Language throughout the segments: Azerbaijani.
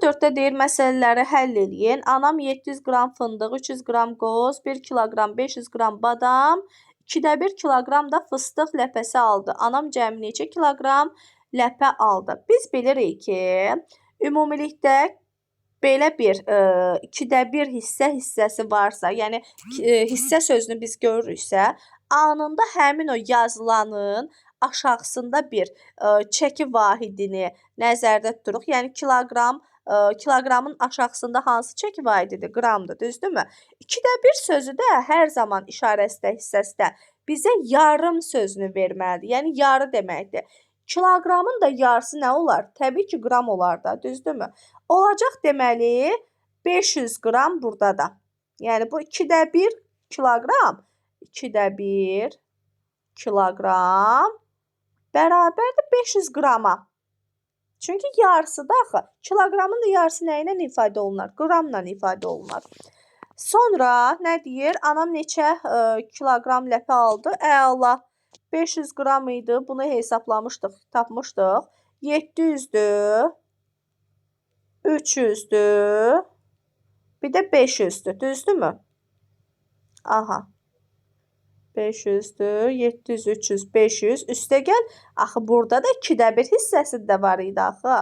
4-4-də deyir məsələləri həll eləyin. Anam 700 qram fındıq, 300 qram qoz, 1 kiloqram 500 qram badam, 2də 1 kiloqram da fıstıq ləpəsi aldı. Anam cəmi neçə kiloqram ləpə aldı? Biz bilirik ki, ümumilikdə belə bir 2də 1 hissəsi varsa, yəni hissə sözünü biz görürüksə, anında həmin o yazılanın aşağısında bir çəki vahidini nəzərdə tuturuq. Yəni kiloqramın aşağısında hansı çəki vahididir? Qramdır, düzdürmü? 2də 1 sözü də hər zaman işarəsində, hissəsində bizə yarım sözünü verməlidir. Yəni yarı deməkdir. Kiloqramın da yarısı nə olar? Təbii ki, qram olar da, düzdürmü? Olacaq deməli 500 qram burada da. Yəni bu 2də 1 kiloqram, 2də 1 kiloqram bərabərdir 500 qrama. Çünki yarısı da axı. Kiloqramın da yarısı nə ilə ifadə olunur? Qramla ifadə olunur. Sonra nə deyir? Anam neçə kiloqram ləpə aldı? Əla. 500 qram idi. Bunu hesablamışdıq, tapmışdıq. 700-dür. 300-dür. Bir də 500-dür. Düzdürmü? Aha. 500-dür. 700, 300, 500. Üstə gəl. Axı burada da 2də 1 hissəsi də var idi axı.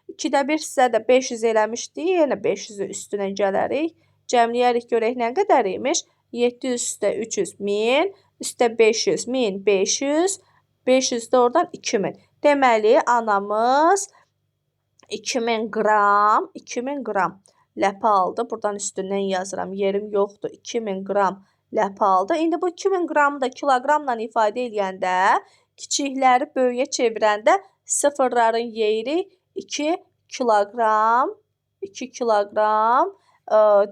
2də 1 hissə də 500 eləmişdik. Yenə 500-ü üstünə gələrik. Cəmləyərik, görək nə qədər imiş. 700 üstə 300, 1000. Üstə 500, 1500. 500 də oradan 2000. Deməli, anamız 2000 qram ləpə aldı. Buradan üstündən yazıram. Yerim yoxdur. 2000 qram ləpə aldı. İndi bu 2000 qramı da kiloqramla ifadə edəndə, kiçikləri böyüyə çevirəndə sıfırların yeri 2 kiloqram, 2 kiloqram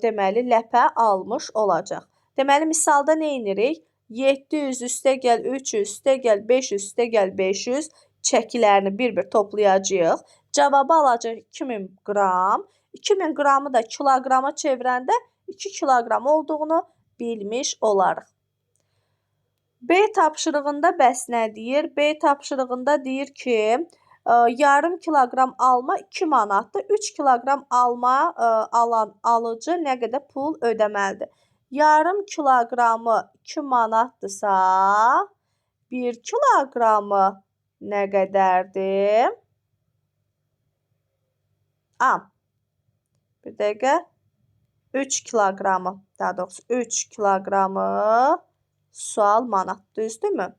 deməli ləpə almış olacaq. Deməli, misalda nə edirik? 700 üstə gəl 300, üstə gəl 500, üstə gəl 500 çəkilərini bir-bir toplayacağıq. Cavabı alacaq 2000 qram. 2000 qramı da kiloqrama çevirəndə 2 kiloqram olduğunu bilmiş olarıq. B tapşırığında bəs nə deyir? B tapşırığında deyir ki, yarım kiloqram alma 2 manatdır. 3 kiloqram alma alan alıcı nə qədər pul ödəməlidir? Yarım kiloqramı 2 manatdırsa, 1 kiloqramı nə qədərdir? Bir dəqiqə. 3 kiloqramı, daha doğrusu 3 kiloqramı sual manat, düzdürmü?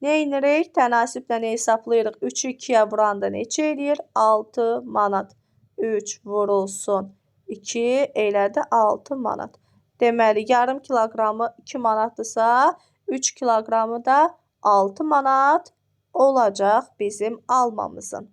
Nə edirik? Tənasiblə hesablayırıq. 3-ü 2-yə vuranda neçə edir? 6 manat. 3 vurulsun 2 elədi 6 manat. Deməli, yarım kiloqramı 2 manatdırsa, 3 kiloqramı da 6 manat olacaq bizim almamızın.